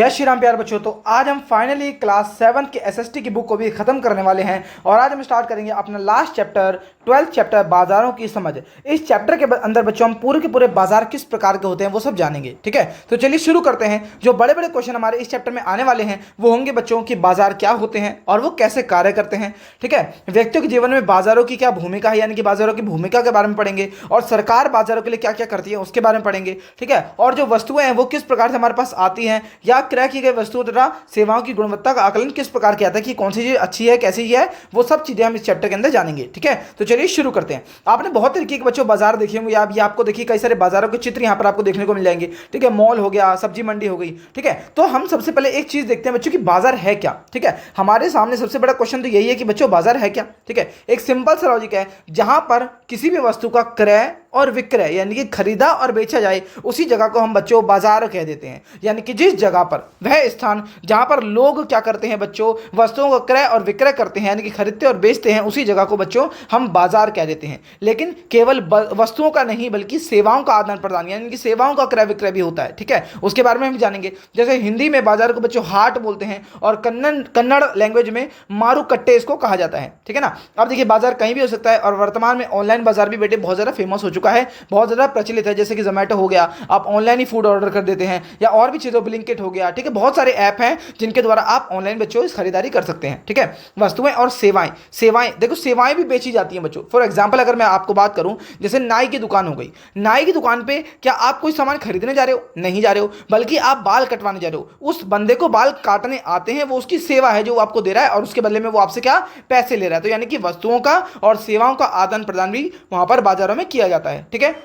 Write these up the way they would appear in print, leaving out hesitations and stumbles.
जय श्री राम प्यार बच्चों। तो आज हम फाइनली क्लास 7 के एसएसटी की बुक को भी खत्म करने वाले हैं और आज हम स्टार्ट करेंगे अपना लास्ट चैप्टर 12th चैप्टर बाजारों की समझ। इस चैप्टर के अंदर बच्चों हम पूरे के पूरे बाजार किस प्रकार के होते हैं वो सब जानेंगे। ठीक है, तो चलिए शुरू करते हैं। जो बड़े बड़े क्वेश्चन हमारे इस चैप्टर में आने वाले हैं वो होंगे बच्चों कि बाजार क्या होते हैं और वो कैसे कार्य करते हैं। ठीक है, व्यक्तियों के जीवन में बाजारों की क्या भूमिका है, यानी कि बाजारों की भूमिका के बारे में पढ़ेंगे और सरकार बाजारों के लिए क्या क्या करती है उसके बारे में पढ़ेंगे। ठीक है, और जो वस्तुएं हैं वो किस प्रकार से हमारे पास आती हैं या क्रय की गई वस्तुओं तथा सेवाओं की गुणवत्ता का आकलन किस प्रकार किया जाता है कि कौन सी चीज अच्छी है कैसी है, वो सब चीजें हम इस चैप्टर के अंदर जानेंगे। ठीक है, तो चलिए शुरू करते हैं। आपने बहुत तरीके के बच्चों बाजार देखे होंगे, ये आपको देखिए कई सारे बाजारों के चित्र यहाँ पर आपको देखने को मिल जाएंगे। ठीक है, मॉल हो गया, सब्जी मंडी हो गई। ठीक है, तो हम सबसे पहले एक चीज देखते हैं बच्चों की बाजार है क्या। ठीक है, हमारे सामने सबसे बड़ा क्वेश्चन तो यही है कि बच्चों बाजार है क्या। ठीक है, एक सिंपल सा लॉजिक है, जहां पर किसी भी वस्तु का क्रय और विक्रय यानी कि खरीदा और बेचा जाए उसी जगह को हम बच्चों बाजार कह देते हैं। यानी कि जिस जगह पर वह स्थान जहां पर लोग क्या करते हैं बच्चों, वस्तुओं का क्रय और विक्रय करते हैं यानी कि खरीदते और बेचते हैं, उसी जगह को बच्चों हम बाजार कह देते हैं। लेकिन केवल वस्तुओं का नहीं बल्कि सेवाओं का आदान प्रदान यानी कि सेवाओं का क्रय विक्रय भी होता है। ठीक है, उसके बारे में हम जानेंगे। जैसे हिंदी में बाजार को बच्चों हाट बोलते हैं और कन्नड़ लैंग्वेज में मारुकट्टे इसको कहा जाता है। ठीक है ना, अब देखिए बाजार कहीं भी हो सकता है और वर्तमान में ऑनलाइन बाजार भी बेटे बहुत ज्यादा फेमस हो चुका है, बहुत ज्यादा प्रचलित है। जैसे कि जोमेटो हो गया, आप ऑनलाइन ही फूड ऑर्डर कर देते हैं, या और भी चीजों ब्लिंकिट हो गया। ठीक है, बहुत सारे ऐप हैं जिनके द्वारा आप ऑनलाइन बच्चों इस खरीदारी कर सकते हैं। ठीक है, वस्तुएं और सेवाएं देखो सेवाएं भी बेची जाती हैं बच्चों। फॉर एग्जांपल अगर मैं आपको बात करूं, जैसे नाई की दुकान हो गई, नाई की दुकान पे क्या आप कोई सामान खरीदने जा रहे हो? नहीं जा रहे हो, बल्कि आप बाल कटवाने जा रहे हो। उस बंदे को बाल काटने आते हैं, वो उसकी सेवा है जो वो आपको दे रहा है और उसके बदले में वो आपसे क्या पैसे ले रहा है। तो यानी कि वस्तुओं का और सेवाओं का आदान प्रदान भी वहां पर बाजारों में किया जाता है। ठीक है,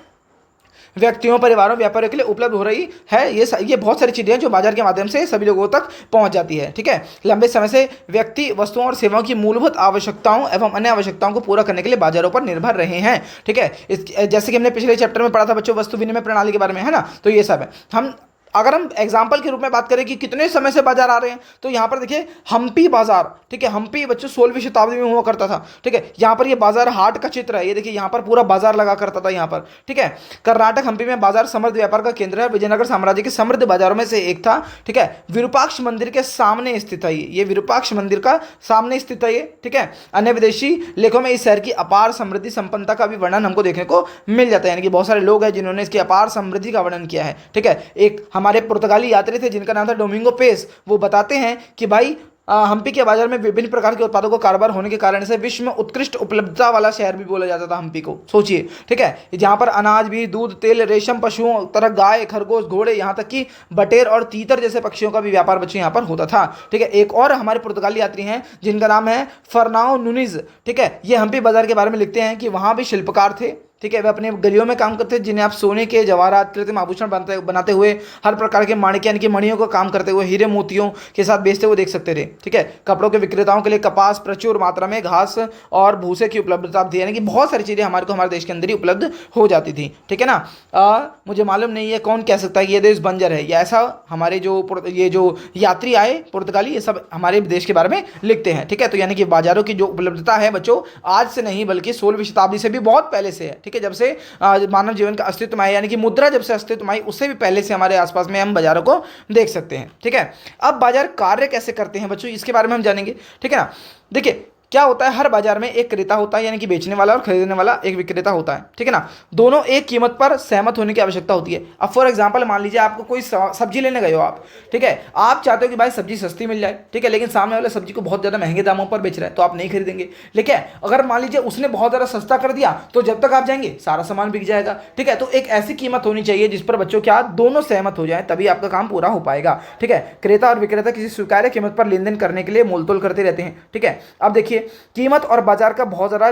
व्यक्तियों, परिवारों, व्यापारियों के लिए उपलब्ध हो रही है ये बहुत सारी चीजें जो बाजार के माध्यम से सभी लोगों तक पहुंच जाती है। ठीक है, लंबे समय से व्यक्ति वस्तुओं और सेवाओं की मूलभूत आवश्यकताओं एवं अन्य आवश्यकताओं को पूरा करने के लिए बाजारों पर निर्भर रहे हैं। ठीक है, जैसे कि हमने पिछले चैप्टर में पढ़ा था बच्चों वस्तु विनिमय प्रणाली के बारे में, है ना, तो ये सब है। अगर हम एग्जाम्पल के रूप में बात करें कि कितने समय से बाजार आ रहे हैं, तो यहां पर देखिए हम्पी बाजार। ठीक है, हम्पी बच्चों 16वीं शताब्दी में हुआ करता था। ठीक है, यहां पर ये बाजार हाट का चित्र है, ये देखिए यहां पर पूरा बाजार लगा करता था यहां पर। ठीक है, कर्नाटक हम्पी में बाजार समृद्ध व्यापार का केंद्र है, विजयनगर साम्राज्य के समृद्ध बाजारों में से एक था। ठीक है, विरूपाक्ष मंदिर के सामने स्थित है ये विरूपाक्ष मंदिर का सामने स्थित है ये। ठीक है, अन्य विदेशी लेखों में इस शहर की अपार समृद्धि संपन्नता का भी वर्णन हमको देखने को मिल जाता है, यानी कि बहुत सारे लोग हैं जिन्होंने इसकी अपार समृद्धि का वर्णन किया है। ठीक है, एक हमारे पुर्तगाली यात्री थे जिनका नाम था डोमिंगो पेस, वो बताते हैं कि भाई हम्पी के बाजार में विभिन्न प्रकार के उत्पादों को कारोबार होने के कारण से विश्व में उत्कृष्ट उपलब्धता वाला शहर भी बोला जाता था हम्पी को। सोचिए, ठीक है, जहां पर अनाज भी, दूध, तेल, रेशम, पशुओं तरह गाय, खरगोश, घोड़े, यहां तक कि बटेर और तीतर जैसे पक्षियों का भी व्यापार बच्चों यहां पर होता था। ठीक है, एक और हमारे पुर्तगाली यात्री हैं जिनका नाम है फर्नाओ नुनिज। ठीक है, ये हम्पी बाजार के बारे में लिखते हैं कि वहां भी शिल्पकार थे। ठीक है, वे अपने गलियों में काम करते हैं जिन्हें आप सोने के जवाहरात, कृत्रिम आभूषण बनाते हुए, हर प्रकार के माणिक यानी कि मणियों का काम करते हुए, हीरे मोतियों के साथ बेचते हुए देख सकते थे। ठीक है, कपड़ों के विक्रेताओं के लिए कपास, प्रचुर मात्रा में घास और भूसे की उपलब्धता थी, यानी कि बहुत सारी चीजें हमारे देश के अंदर ही उपलब्ध हो जाती थी। ठीक है ना, मुझे मालूम नहीं है कौन कह सकता है कि ये देश बंजर है या ऐसा। हमारे जो यात्री आए पुर्तगाली, ये सब हमारे देश के बारे में लिखते हैं। ठीक है, तो यानी कि बाजारों की जो उपलब्धता है बच्चों आज से नहीं बल्कि 16वीं शताब्दी से भी बहुत पहले से है। ठीक है, जब से मानव जीवन का अस्तित्व आया यानी कि मुद्रा जब से अस्तित्व आई उससे भी पहले से हमारे आसपास में हम बाजारों को देख सकते हैं। ठीक है, अब बाजार कार्य कैसे करते हैं बच्चों इसके बारे में हम जानेंगे। ठीक है ना, देखिए क्या होता है, हर बाजार में एक क्रेता होता है यानी कि बेचने वाला और खरीदने वाला एक विक्रेता होता है। ठीक है ना, दोनों एक कीमत पर सहमत होने की आवश्यकता होती है। अब फॉर एग्जांपल मान लीजिए आपको कोई सब्जी लेने गए हो आप। ठीक है, आप चाहते हो कि भाई सब्जी सस्ती मिल जाए। ठीक है, लेकिन सामने वाले सब्जी को बहुत ज्यादा महंगे दामों पर बेच रहा है तो आप नहीं खरीदेंगे। लेकिन अगर मान लीजिए उसने बहुत ज्यादा सस्ता कर दिया तो जब तक आप जाएंगे सारा सामान बिक जाएगा। ठीक है, तो एक ऐसी कीमत होनी चाहिए जिस पर बच्चों क्या दोनों सहमत हो जाए, तभी आपका काम पूरा हो पाएगा। ठीक है, क्रेता और विक्रेता किसी स्वीकार्य कीमत पर लेन देन करने के लिए मोलतोल करते रहते हैं। ठीक है, अब देखिए कीमत और बाजार का बहुत ज्यादा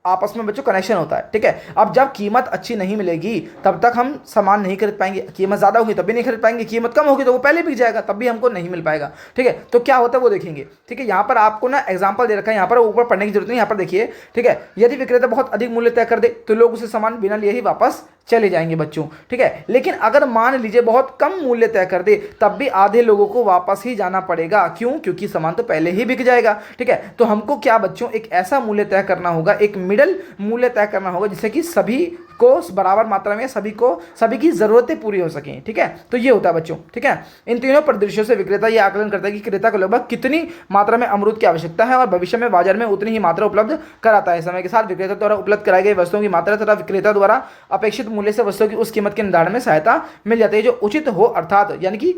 आपस में बच्चों कनेक्शन होता है। ठीक है, अब जब कीमत अच्छी नहीं मिलेगी तब तक हम सामान नहीं खरीद पाएंगे, कीमत ज्यादा होगी तब भी नहीं खरीद पाएंगे, कीमत कम होगी तो वो पहले बिक जाएगा तब भी हमको नहीं मिल पाएगा। ठीक है, तो क्या होता है वो देखेंगे। ठीक है, यहाँ पर आपको ना एग्जांपल दे रखा है, यहाँ पर ऊपर पढ़ने की जरूरत नहीं, यहाँ पर देखिए। ठीक है, यदि विक्रेता बहुत अधिक मूल्य तय कर दे तो लोग उसे सामान बिना लिए ही वापस चले जाएंगे बच्चों, ठीक है। लेकिन अगर मान लीजिए बहुत कम मूल्य तय कर दे तब भी आधे लोगों को वापस ही जाना पड़ेगा। क्यों? क्योंकि सामान तो पहले ही बिक जाएगा, ठीक है। तो हमको क्या बच्चों, एक ऐसा मूल्य तय करना होगा, एक मिडल मूल्य तय करना होगा जिससे कि सभी को बराबर मात्रा में सभी की जरूरतें पूरी हो सकें, ठीक है। तो ये होता है बच्चों, ठीक है। इन तीनों परिदृश्यों से विक्रेता ये आकलन करता है कि क्रेता को लगभग कितनी मात्रा में अमरूद की आवश्यकता है और भविष्य में बाजार में उतनी ही मात्रा उपलब्ध कराता है। समय के साथ विक्रेता द्वारा उपलब्ध कराई गई वस्तुओं की मात्रा तथा विक्रेता द्वारा अपेक्षित मूल्य से वस्तुओं की उस कीमत के निर्धारण में सहायता मिल जाती है जो उचित हो, अर्थात यानी कि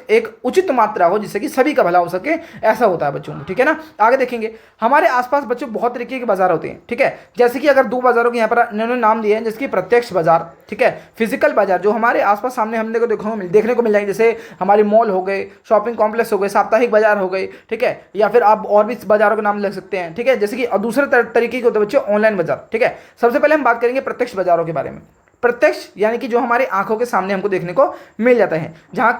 एक उचित मात्रा हो जिससे कि सभी का भला हो सके, ऐसा होता है बच्चों, ठीक है ना। आगे देखेंगे, हमारे आसपास बच्चों बहुत तरीके के बाजार होते हैं, ठीक है। जैसे कि अगर 2 बाजारों के यहाँ पर इन्होंने नाम दिए हैं, जैसे कि प्रत्यक्ष बाजार, ठीक है, फिजिकल बाजार जो हमारे आसपास सामने हमने को देखने को मिल जाएंगे, जैसे हमारे मॉल हो गए, शॉपिंग कॉम्प्लेक्स हो गए, साप्ताहिक बाजार हो गए, ठीक है। या फिर आप और भी बाजारों के नाम लग सकते हैं, ठीक है। जैसे कि दूसरे तरीके के होते हैं बच्चों ऑनलाइन बाजार, ठीक है। सबसे पहले हम बात करेंगे प्रत्यक्ष बाजारों के बारे में। प्रत्यक्ष यानी कि जो हमारे आंखों के सामने हमको देखने को मिल जाता है, जहां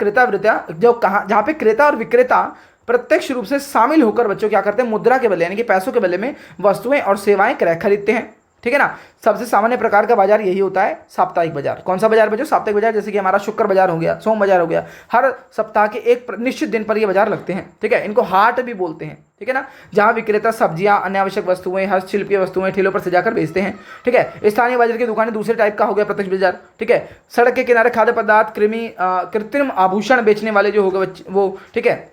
जहां पे क्रेता और विक्रेता प्रत्यक्ष रूप से शामिल होकर बच्चों क्या करते हैं, मुद्रा के बदले यानी कि पैसों के बदले में वस्तुएं और सेवाएं क्रय खरीदते हैं, ठीक है ना। सबसे सामान्य प्रकार का बाजार यही होता है, साप्ताहिक बाजार। कौन सा बाजार बच्चों? साप्ताहिक बाजार। जैसे कि हमारा शुक्र बाजार हो गया, सोम बाजार हो गया, हर सप्ताह के एक निश्चित दिन पर ये बाजार लगते हैं, ठीक है। इनको हाट भी बोलते हैं, ठीक है ना, जहां विक्रेता सब्जियां, अन्य आवश्यक वस्तुएं, हस्तशिल्प की वस्तुएं ठेलों पर सजाकर बेचते हैं, ठीक है। स्थानीय बाजार की दुकानें दूसरे टाइप का हो गया प्रत्यक्ष बाजार, ठीक है। सड़क के किनारे खाद्य पदार्थ, कृत्रिम आभूषण बेचने वाले जो हो गए वो, ठीक है।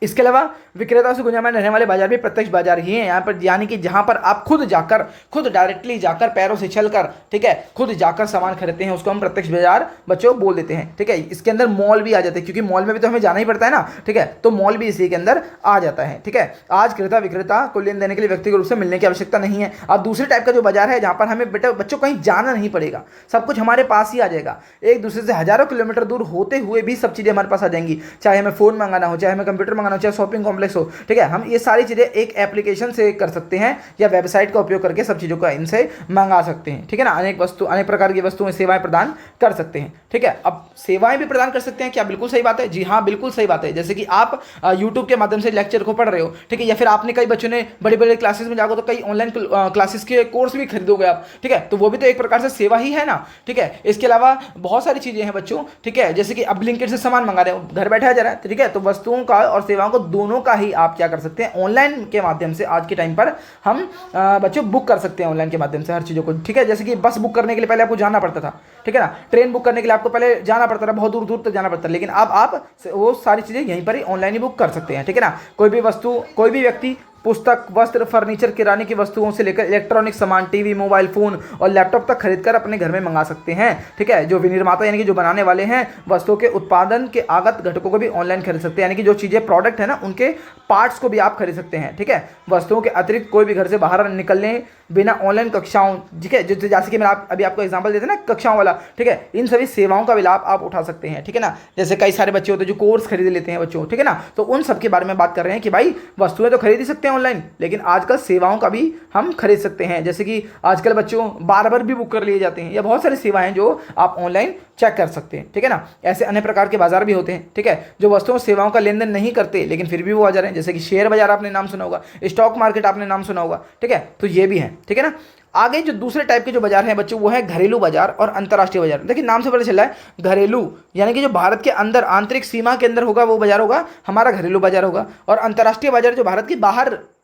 इसके अलावा विक्रेता से गुंजायमान रहने वाले बाजार भी प्रत्यक्ष बाजार ही हैं यहाँ पर, यानी कि जहाँ पर आप खुद डायरेक्टली जाकर पैरों से चलकर, ठीक है, खुद जाकर सामान खरीदते हैं, उसको हम प्रत्यक्ष बाजार बच्चों बोल देते हैं, ठीक है। इसके अंदर मॉल भी आ जाते हैं क्योंकि मॉल में भी तो हमें जाना ही पड़ता है ना, ठीक है। तो मॉल भी इसी के अंदर आ जाता है, ठीक है। आज क्रेता विक्रेता को लेन देने के लिए व्यक्तिगत रूप से मिलने की आवश्यकता नहीं है। अब दूसरे टाइप का जो बाजार है जहाँ पर हमें बच्चों कहीं जाना नहीं पड़ेगा, सब कुछ हमारे पास ही आ जाएगा। एक दूसरे से हजारों किलोमीटर दूर होते हुए भी सब चीज़ें हमारे पास आ जाएंगी, चाहे हमें फोन मंगाना हो, चाहे हमें कंप्यूटर मंगाना हो, चाहे शॉपिंग कॉम्प्लेक्स हो, ठीक है। हम ये सारी चीजें एक एप्लीकेशन से कर सकते हैं या वेबसाइट का उपयोग करके सब चीजों को इनसे मंगा सकते हैं, ठीक है ना। अनेक प्रकार की वस्तुएं सेवाएं प्रदान कर सकते हैं, ठीक है। अब सेवाएं भी प्रदान कर सकते हैं, क्या बिल्कुल सही बात है? जी हाँ, बिल्कुल सही बात है। जैसे कि आप यूट्यूब के माध्यम से लेक्चर को पढ़ रहे हो, ठीक है, या फिर आपने कई बच्चों ने बड़े बड़े क्लासेस में जाकर तो कई ऑनलाइन क्लासेस के कोर्स भी खरीदोगे आप, ठीक है, तो वो भी तो एक प्रकार से सेवा ही है ना, ठीक है। इसके अलावा बहुत सारी चीजें हैं बच्चों, ठीक है, जैसे कि अब ब्लिंकिट से सामान मंगा रहे हो, घर बैठे जा रहा है, ठीक है। तो वस्तुओं का और सेवाओं को दोनों का ही आप क्या कर सकते हैं, ऑनलाइन के माध्यम से आज के टाइम पर हम बच्चों बुक कर सकते हैं ऑनलाइन के माध्यम से हर चीज़ों को, ठीक है। जैसे कि बस बुक करने के लिए पहले आपको जाना पड़ता था, ठीक है ना, ट्रेन बुक करने के लिए आपको पहले जाना पड़ता था, बहुत दूर दूर तक जाना पड़ता था, लेकिन अब आप वो सारी चीज़ें यहीं पर ही ऑनलाइन ही बुक कर सकते हैं, ठीक है ना। कोई भी वस्तु, कोई भी व्यक्ति पुस्तक, वस्त्र, फर्नीचर, किराने की वस्तुओं से लेकर इलेक्ट्रॉनिक सामान, टीवी, मोबाइल फोन और लैपटॉप तक खरीदकर अपने घर में मंगा सकते हैं, ठीक है। जो विनिर्माता यानी कि जो बनाने वाले हैं वस्तुओं के उत्पादन के आगत घटकों को भी ऑनलाइन खरीद सकते हैं, यानी कि जो चीज़ें प्रोडक्ट है ना उनके पार्ट्स को भी आप खरीद सकते हैं, ठीक है। वस्तुओं के अतिरिक्त कोई भी घर से बाहर निकलने बिना ऑनलाइन कक्षाओं, ठीक है, जैसे कि मैं अभी आपको एग्जांपल देते ना कक्षाओं वाला, ठीक है, इन सभी सेवाओं का भी लाभ आप उठा सकते हैं, ठीक है ना। जैसे कई सारे बच्चे होते हैं जो कोर्स खरीद लेते हैं बच्चों, ठीक है ना, तो उन सब के बारे में बात कर रहे हैं कि भाई वस्तुएं तो खरीद ही सकते हैं ऑनलाइन, लेकिन आजकल सेवाओं का भी हम खरीद सकते हैं। जैसे कि आजकल बच्चों बार्बर भी बुक कर लिए जाते हैं, या बहुत सारी सेवाएं जो आप ऑनलाइन चेक कर सकते हैं, ठीक है ना। ऐसे अन्य प्रकार के बाजार भी होते हैं, ठीक है, जो वस्तुओं सेवाओं का लेन देन नहीं करते लेकिन फिर भी वो बाजार हैं, जैसे कि शेयर बाजार आपने नाम सुना होगा, स्टॉक मार्केट आपने नाम सुना होगा, ठीक है, तो ये भी है, ठीक है ना। आगे जो दूसरे टाइप के जो बाजार हैं बच्चों वो है घरेलू बाजार और अंतर्राष्ट्रीय बाजार। देखिए नाम से पता चल रहा है घरेलू यानी कि जो भारत के अंदर आंतरिक सीमा के अंदर होगा वो बाजार होगा, हमारा घरेलू बाजार होगा, और अंतर्राष्ट्रीय बाजार जो भारत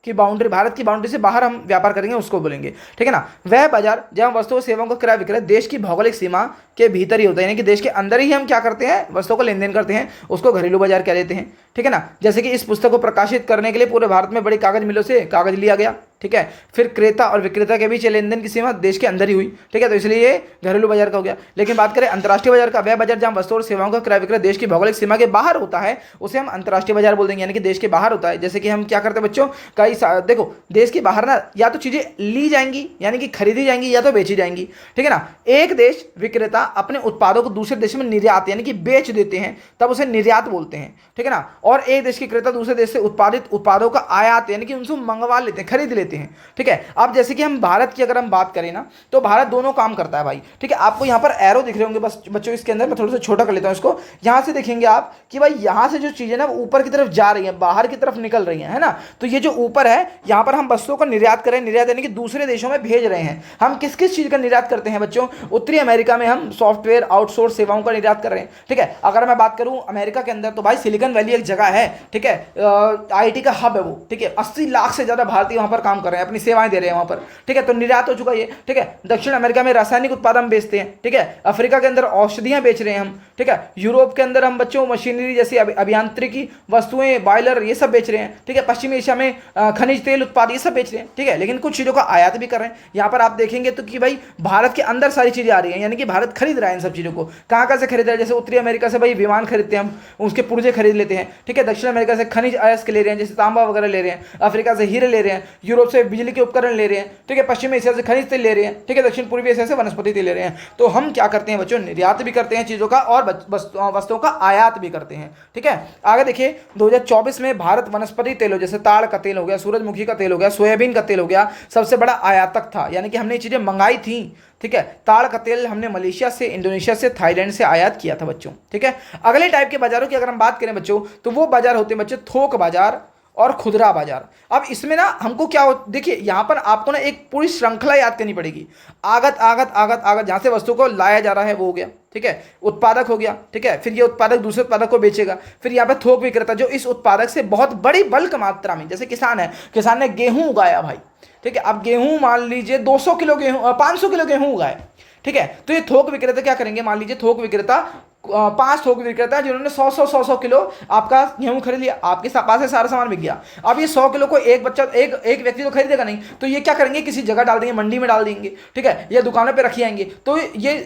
की बाउंड्री से बाहर हम व्यापार करेंगे उसको बोलेंगे, ठीक है ना। वह बाजार जहां वस्तुओं सेवाओं का क्रय विक्रय देश की भौगोलिक सीमा के भीतर ही होता है, यानी कि देश के अंदर ही हम क्या करते हैं वस्तुओं का लेन देन करते हैं, उसको घरेलू बाजार कह देते हैं, ठीक है ना। जैसे कि इस पुस्तक को प्रकाशित करने के लिए पूरे भारत में बड़ी कागज मिलों से कागज लिया गया, ठीक है, फिर क्रेता और विक्रेता के बीच लेन देन की सीमा देश के अंदर ही हुई, ठीक है, तो इसलिए ये घरेलू बाजार का हो गया। लेकिन बात करें अंतर्राष्ट्रीय बाजार का, वह बाजार जहां वस्तुओं और सेवाओं का क्रय विक्रय देश की भौगोलिक सीमा के बाहर होता है उसे हम अंतर्राष्ट्रीय बाजार बोल देंगे, यानी कि देश के बाहर होता है। जैसे कि हम क्या करते हैं बच्चों, देखो देश के बाहर ना या तो चीजें ली जाएंगी यानी कि खरीदी जाएंगी या तो बेची जाएंगी, ठीक है ना। एक देश विक्रेता अपने उत्पादों को दूसरे देश में निर्यात यानी कि बेच देते हैं, तब उसे निर्यात बोलते हैं, ठीक है ना। और एक देश की क्रेता दूसरे देश से उत्पादित उत्पादों का आयात यानी कि उनसे मंगवा लेते हैं, खरीद लेते हैं, ठीक है। अब जैसे कि हम भारत की अगर हम बात करें ना तो भारत दोनों काम करता है भाई, ठीक है। आपको यहाँ पर एरो दिख रहे होंगे बस बच्चों, इसके अंदर मैं थोड़ा सा छोटा कर लेता हूँ इसको। यहाँ से देखेंगे आप कि भाई यहाँ से जो चीजें ना ऊपर की तरफ जा रही है, बाहर की तरफ निकल रही है ना, तो ये जो ऊपर पर है, यहाँ पर हम वस्तुओं का निर्यात कर रहे हैं, निर्यात यानी कि दूसरे देशों में भेज रहे हैं। हम किस किस चीज़ का निर्यात करते हैं बच्चों? उत्तरी अमेरिका में हम सॉफ्टवेयर आउटसोर्स सेवाओं का निर्यात कर रहे हैं, ठीक है। अगर मैं बात करूं अमेरिका के अंदर, तो भाई सिलिकॉन वैली एक जगह है, ठीक है, आईटी का हब है वो, ठीक है। 80 लाख से ज़्यादा भारतीय वहाँ पर काम कर रहे हैं, अपनी सेवाएं दे रहे हैं वहाँ पर, ठीक है। तो निर्यात हो चुका ये, ठीक है। दक्षिण अमेरिका में रासायनिक उत्पाद हम बेचते हैं, ठीक है। अफ्रीका के अंदर औषधियाँ बेच रहे हैं हम, ठीक है। यूरोप के अंदर हम बच्चों मशीनरी जैसी अभियांत्रिकी वस्तुएं, बॉयलर, ये सब बेच रहे हैं, ठीक है। पश्चिमी एशिया में खनिज तेल उत्पाद ये सब बेच रहे हैं, ठीक है। लेकिन कुछ चीज़ों का आयात भी कर रहे हैं। यहाँ पर आप देखेंगे तो कि भाई भारत के अंदर सारी चीज़ें आ रही हैं, यानी कि भारत खरीद रहा है इन सब चीज़ों को। कहाँ कहाँ से खरीद रहा है? जैसे उत्तरी अमेरिका से भाई विमान खरीदते हैं हम, उसके पुर्जे खरीद लेते हैं, ठीक है। दक्षिण अमेरिका से खनिज अयस्क ले रहे हैं, जैसे तांबा वगैरह ले रहे हैं। अफ्रीका से हीरे ले रहे हैं। यूरोप से बिजली के उपकरण ले रहे हैं, ठीक है। पश्चिम एशिया से खनिज तेल ले रहे हैं, ठीक है। दक्षिण पूर्वी एशिया से वनस्पति तेल ले रहे हैं। तो हम क्या करते हैं बच्चों? निर्यात भी करते हैं चीज़ों का और वस्तुओं का आयात भी करते हैं, ठीक है। आगे देखिए, 2024 में भारत वनस्पति तेलों जैसे ताड़ का तेल हो गया, सूरजमुखी का तेल हो गया, सोयाबीन का तेल हो गया, सबसे बड़ा आयातक था, यानी कि हमने ये चीज़ें मंगाई थी, ठीक है। ताड़ का तेल हमने मलेशिया से, इंडोनेशिया से, थाईलैंड से आयात किया था बच्चों, ठीक है। अगले टाइप के बाजारों की अगर हम बात करें बच्चों, तो वो बाजार होते हैं बच्चों थोक बाजार और खुदरा बाजार। अब इसमें ना हमको क्या देखिए, यहाँ पर आपको ना एक पूरी श्रृंखला याद करनी पड़ेगी। आगत आगत आगत आगत, जहाँ से वस्तु को लाया जा रहा है वो हो गया, ठीक है। उत्पादक हो गया, ठीक है। फिर ये उत्पादक दूसरे उत्पादक को बेचेगा। फिर यहाँ पे थोक विक्रेता, जो इस उत्पादक से बहुत बड़ी बल्क मात्रा में, जैसे किसान है, किसान ने गेहूं उगाया भाई, ठीक है। अब गेहूं मान लीजिए 200 किलो गेहूं, 500 किलो गेहूं उगाए, ठीक है। तो ये थोक विक्रेता क्या करेंगे? मान लीजिए थोक विक्रेता 5 थोक विक्रेता जिन्होंने 100 किलो आपका गेहूं खरीद लिया, आपके पास से सारा सामान बिक गया। अब ये 100 किलो को एक बच्चा, एक व्यक्ति तो खरीदेगा नहीं, तो ये क्या करेंगे? किसी जगह डाल देंगे, मंडी में डाल देंगे, ठीक है, या दुकानों पे रखी आएंगे। तो ये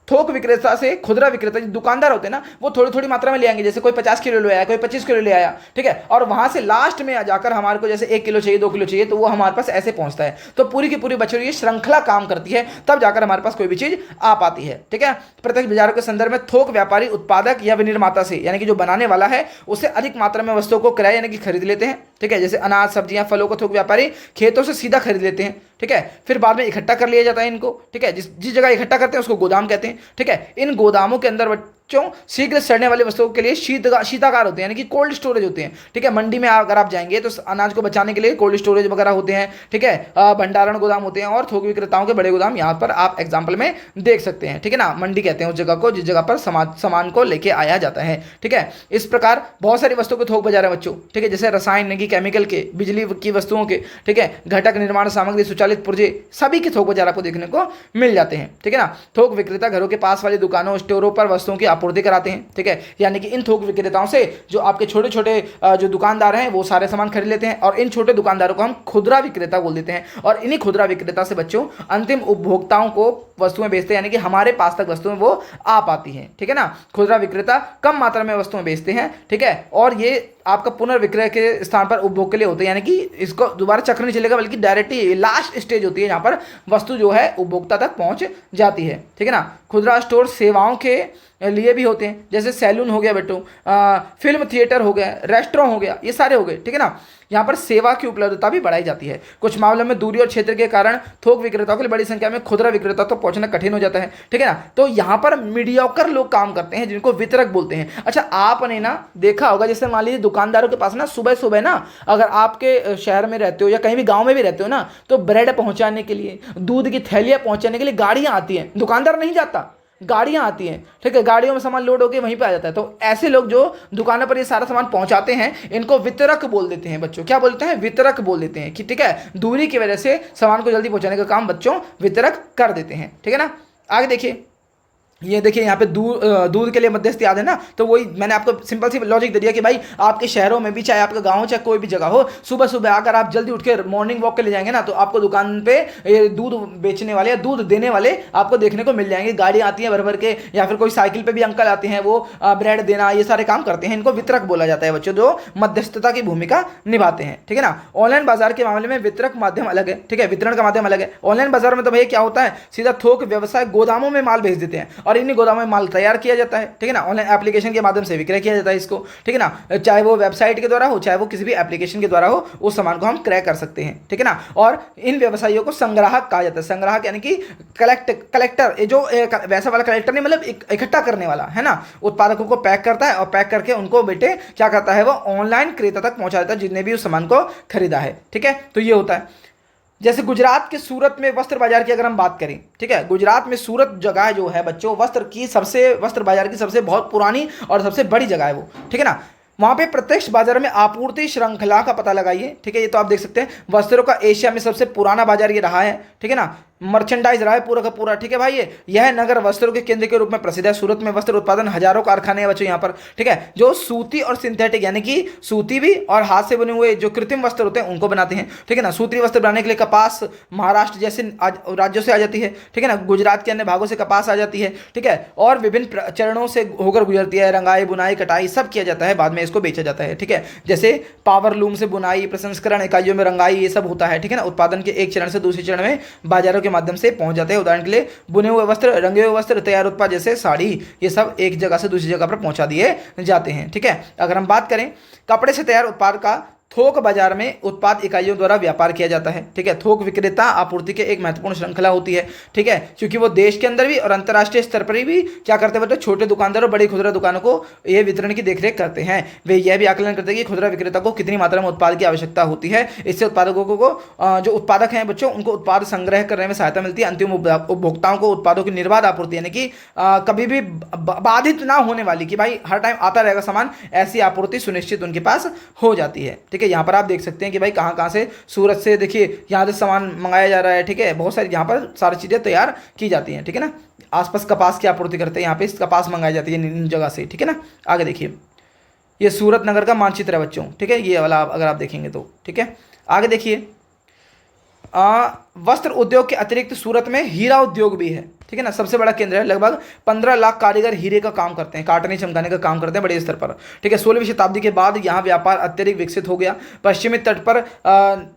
थोक विक्रेता से खुदरा विक्रेता, जो दुकानदार होते हैं ना, वो थोड़ी थोड़ी मात्रा में ले आएंगे। जैसे कोई 50 किलो ले आया, कोई 25 किलो ले आया, ठीक है। और वहां से लास्ट में जाकर हमारे को जैसे 1 किलो चाहिए, 2 किलो चाहिए, तो वो हमारे पास ऐसे पहुंचता है। तो पूरी की पूरी बच्चों ये श्रृंखला काम करती है, तब जाकर हमारे पास कोई भी चीज आ पाती है, ठीक है। प्रत्यक्ष बाजारों के संदर्भ में थोक व्यापारी उत्पादक या विनिर्माता से, यानी कि जो बनाने वाला है, उससे अधिक मात्रा में वस्तुओं को किराए यानी कि खरीद लेते हैं, ठीक है। जैसे अनाज, सब्जियां, फलों को थोक व्यापारी खेतों से सीधा खरीद लेते हैं, ठीक है। फिर बाद में इकट्ठा कर लिया जाता है इनको, ठीक है। जिस जगह इकट्ठा करते हैं उसको गोदाम कहते हैं, ठीक है। इन गोदामों के अंदर बच्चों शीघ्र सड़ने वाली वस्तुओं के लिए शीतागार होते हैं, यानी कि कोल्ड स्टोरेज होते हैं, ठीक है। मंडी में अगर आप जाएंगे तो अनाज को बचाने के लिए कोल्ड स्टोरेज वगैरह होते हैं, ठीक है। भंडारण गोदाम होते हैं और थोक विक्रेताओं के बड़े गोदाम यहाँ पर आप एग्जाम्पल में देख सकते हैं, ठीक है ना। मंडी कहते हैं उस जगह को जिस जगह पर सामान को लेके आया जाता है, ठीक है। इस प्रकार बहुत सारी वस्तुओं के थोक बाजार है बच्चों, ठीक है। जैसे रसायन यानी कि केमिकल के, बिजली की वस्तुओं के, ठीक है, घटक, निर्माण सामग्री, स्वचालित पुर्जे, सभी के थोक बाजार आपको देखने को मिल जाते हैं, ठीक है ना। थोक विक्रेता घरों के पास वाली दुकानों, स्टोरों पर वस्तुओं की आपूर्ति कराते हैं, ठीक है। यानी कि इन थोक विक्रेताओं से जो आपके छोटे छोटे जो दुकानदार हैं वो सारे सामान खरीद लेते हैं, और इन छोटे दुकानदारों को हम खुदरा विक्रेता बोल देते हैं। और इन्हीं खुदरा विक्रेता से बच्चों अंतिम उपभोक्ताओं को वस्तुएं बेचते हैं, यानी कि हमारे पास तक वस्तुएं वो आ पाती हैं, ठीक है ना। खुदरा विक्रेता कम मात्रा में वस्तुएं बेचते हैं, ठीक है। और ये आपका पुनर्विक्रय के स्थान पर उपभोग के लिए होते हैं, यानी कि इसको दोबारा चक्र नहीं चलेगा, बल्कि डायरेक्टली लास्ट स्टेज होती है जहाँ पर वस्तु जो है उपभोक्ता तक पहुँच जाती है, ठीक है ना। खुदरा स्टोर सेवाओं के लिए भी होते हैं, जैसे सैलून हो गया बेटो, फिल्म थिएटर हो गया, रेस्टोरेंट हो गया, ये सारे हो गए, ठीक है ना। यहाँ पर सेवा की उपलब्धता भी बढ़ाई जाती है। कुछ मामलों में दूरी और क्षेत्र के कारण थोक विक्रेताओं के लिए बड़ी संख्या में खुदरा विक्रेता तो पहुंचना कठिन हो जाता है, ठीक है ना। तो यहाँ पर मीडियोकर लोग काम करते हैं, जिनको वितरक बोलते हैं। अच्छा, आपने ना देखा होगा, जैसे मान लीजिए दुकानदारों के पास ना सुबह सुबह ना, अगर आपके शहर में रहते हो या कहीं भी गाँव में भी रहते हो ना, तो ब्रेड पहुँचाने के लिए, दूध की थैलियाँ पहुँचाने के लिए गाड़ियाँ आती हैं, दुकानदार नहीं जाता, गाड़ियाँ आती हैं, ठीक है। गाड़ियों में सामान लोड होकर वहीं पे आ जाता है। तो ऐसे लोग जो दुकानों पर ये सारा सामान पहुंचाते हैं, इनको वितरक बोल देते हैं बच्चों। क्या बोलते हैं? वितरक बोल देते हैं, कि ठीक है, दूरी की वजह से सामान को जल्दी पहुंचाने का काम बच्चों वितरक कर देते हैं, ठीक है ना। आगे देखिए, ये देखिए यहाँ पे दूध के लिए मध्यस्थी याद है ना, तो वही मैंने आपको सिंपल सी लॉजिक दे दिया कि भाई आपके शहरों में भी, चाहे आपका गांव हो चाहे कोई भी जगह हो, सुबह सुबह अगर आप जल्दी उठ के मॉर्निंग वॉक के लिए जाएंगे ना, तो आपको दुकान पे ये दूध बेचने वाले या दूध देने वाले आपको देखने को मिल जाएंगे। गाड़ी आती है भर भर के, या फिर कोई साइकिल पे भी अंकल आते हैं, वो ब्रेड देना, ये सारे काम करते हैं। इनको वितरक बोला जाता है बच्चों, जो मध्यस्थता की भूमिका निभाते हैं, ठीक है ना। ऑनलाइन बाजार के मामले में वितरक माध्यम अलग है, ठीक है, वितरण का माध्यम अलग है। ऑनलाइन बाजार में तो भैया क्या होता है, सीधा थोक व्यवसाय गोदामों में माल भेज देते हैं, और और इन्हीं गोदामों में माल तैयार किया जाता है, ठीक है ना। ऑनलाइन एप्लीकेशन के माध्यम से विक्रय किया जाता है इसको, ठीक है ना। चाहे वो वेबसाइट के द्वारा हो, चाहे वो किसी भी एप्लीकेशन के द्वारा हो, उस सामान को हम क्रय कर सकते हैं, ठीक है ना। और इन व्यवसायियों को संग्राहक कहा जाता है। संग्राहक यानी कि कलेक्टर, जो वैसा वाला कलेक्टर नहीं, मतलब इकट्ठा करने वाला, है ना। उत्पादकों को पैक करता है और पैक करके उनको बेटे क्या करता है, वो ऑनलाइन क्रेता तक पहुंचा देता है जितने भी उस सामान को खरीदा है, ठीक है। तो ये होता है। जैसे गुजरात के सूरत में वस्त्र बाजार की अगर हम बात करें, ठीक है, गुजरात में सूरत जगह जो है बच्चों, वस्त्र बाजार की सबसे बहुत पुरानी और सबसे बड़ी जगह है वो, ठीक है ना। वहां पे प्रत्यक्ष बाजार में आपूर्ति श्रृंखला का पता लगाइए, ठीक है। ये तो आप देख सकते हैं, वस्त्रों का एशिया में सबसे पुराना बाजार ये रहा है, ठीक है ना। मर्चेंडाइज रहा है पूरा का पूरा, ठीक है भाई। यह नगर वस्त्रों के केंद्र के रूप में प्रसिद्ध है। सूरत में वस्त्र उत्पादन हजारों कारखाने हैं बच्चों यहाँ पर, ठीक है, जो सूती और सिंथेटिक यानी कि सूती भी और हाथ से बने हुए जो कृत्रिम वस्त्र होते हैं उनको बनाते हैं, ठीक है ना। सूती वस्त्र बनाने के लिए कपास महाराष्ट्र जैसे राज्यों से आ जाती है, ठीक है ना। गुजरात के अन्य भागों से कपास आ जाती है, ठीक है, और विभिन्न चरणों से होकर गुजरती है। रंगाई, बुनाई, कटाई सब किया जाता है, बाद में इसको बेचा जाता है, ठीक है। जैसे पावर लूम से बुनाई, प्रसंस्करण इकाइयों में रंगाई, ये सब होता है, ठीक है ना। उत्पादन के एक चरण से दूसरे चरण में बाजारों के माध्यम से पहुंच जाते हैं। उदाहरण के लिए बुने हुए वस्त्र, रंगे हुए वस्त्र, तैयार उत्पाद जैसे साड़ी, ये सब एक जगह से दूसरी जगह पर पहुंचा दिए जाते हैं, ठीक है। अगर हम बात करें कपड़े से तैयार उत्पाद का, थोक बाजार में उत्पाद इकाइयों द्वारा व्यापार किया जाता है, ठीक है। थोक विक्रेता आपूर्ति के एक महत्वपूर्ण श्रृंखला होती है, ठीक है, क्योंकि वो देश के अंदर भी और अंतर्राष्ट्रीय स्तर पर भी क्या करते हैं, छोटे दुकानदार और बड़ी खुदरा दुकानों को ये वितरण की देखरेख करते हैं। वे यह भी आकलन करते हैं कि खुदरा विक्रेता को कितनी मात्रा में उत्पाद की आवश्यकता होती है। इससे उत्पादकों को जो उत्पादक हैं बच्चों, उनको उत्पाद संग्रह करने में सहायता मिलती है। अंतिम उपभोक्ताओं को उत्पादों की निर्बाध आपूर्ति यानी कि कभी भी बाधित ना होने वाली, कि भाई हर टाइम आता रहेगा सामान, ऐसी आपूर्ति सुनिश्चित उनके पास हो जाती है, ठीक है। यहाँ पर आप देख सकते हैं कि भाई कहाँ कहाँ से, सूरत से देखिए यहाँ से सामान मंगाया जा रहा है, ठीक है। बहुत सारी यहाँ पर सारी चीज़ें तैयार की जाती हैं, ठीक है ना। आसपास कपास की आपूर्ति करते हैं, यहाँ पे कपास मंगाई जाती है इन जगह से, ठीक है ना। आगे देखिए, ये सूरत नगर का मानचित्र है बच्चों, ठीक है, ये वाला अगर आप देखेंगे तो, ठीक है। आगे देखिए, वस्त्र उद्योग के अतिरिक्त सूरत में हीरा उद्योग भी है, ठीक है ना। सबसे बड़ा केंद्र है, लगभग 15 लाख कारीगर हीरे का काम करते हैं, काटने चमकाने का काम करते हैं बड़े स्तर पर, ठीक है। 16वीं शताब्दी के बाद यहाँ व्यापार अत्यधिक विकसित हो गया। पश्चिमी तट पर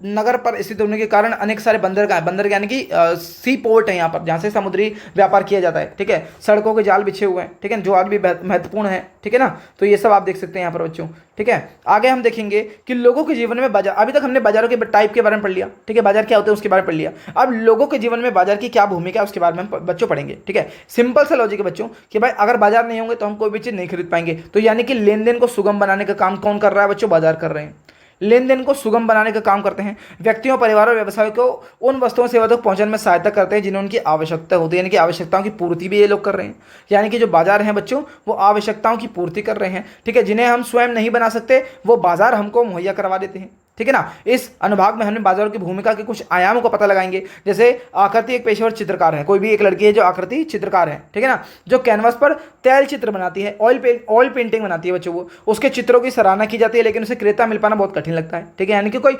नगर पर स्थित होने के कारण अनेक सारे बंदर यानी कि सी पोर्ट है यहाँ पर, जहाँ से समुद्री व्यापार किया जाता है, ठीक है। सड़कों के जाल बिछे हुए हैं, ठीक है, जो आज भी महत्वपूर्ण है, ठीक है ना। तो ये सब आप देख सकते हैं यहाँ पर बच्चों, ठीक है। आगे हम देखेंगे कि लोगों के जीवन में बाजार, अभी तक हमने बाजारों के टाइप के बारे में पढ़ लिया, ठीक है, बाजार क्या होते हैं उसके बारे में पढ़ लिया। अब लोगों के जीवन में बाजार की क्या भूमिका है उसके बारे में हम बच्चों पढ़ेंगे, ठीक है। सिंपल सा लॉजिक है बच्चों कि भाई अगर बाजार नहीं होंगे तो हम कोई भी चीज़ नहीं खरीद पाएंगे। तो यानी कि लेन देन को सुगम बनाने का काम कौन कर रहा है बच्चों? बाजार कर रहे हैं। लेन देन को सुगम बनाने का काम करते हैं। व्यक्तियों, परिवारों, व्यवसायों को उन वस्तुओं सेवा तक पहुंचाने में सहायता करते हैं जिन्हें उनकी आवश्यकता होती है, यानी कि आवश्यकताओं की पूर्ति भी ये लोग कर रहे हैं। यानी कि जो बाजार हैं बच्चों, वो आवश्यकताओं की पूर्ति कर रहे हैं, ठीक है। जिन्हें हम स्वयं नहीं बना सकते वो बाजार हमको मुहैया करवा देते हैं, ठीक है ना। इस अनुभाग में हमने बाजारों की भूमिका के कुछ आयामों को पता लगाएंगे। जैसे आकृति एक पेशेवर चित्रकार है, कोई भी एक लड़की है जो आकृति चित्रकार है, ठीक है ना, जो कैनवस पर तैल चित्र बनाती है, ऑयल पेंटिंग बनाती है बच्चों, वो उसके चित्रों की सराहना की जाती है, लेकिन उसे क्रेता मिल पाना बहुत कठिन लगता है, ठीक है। यानी कि कोई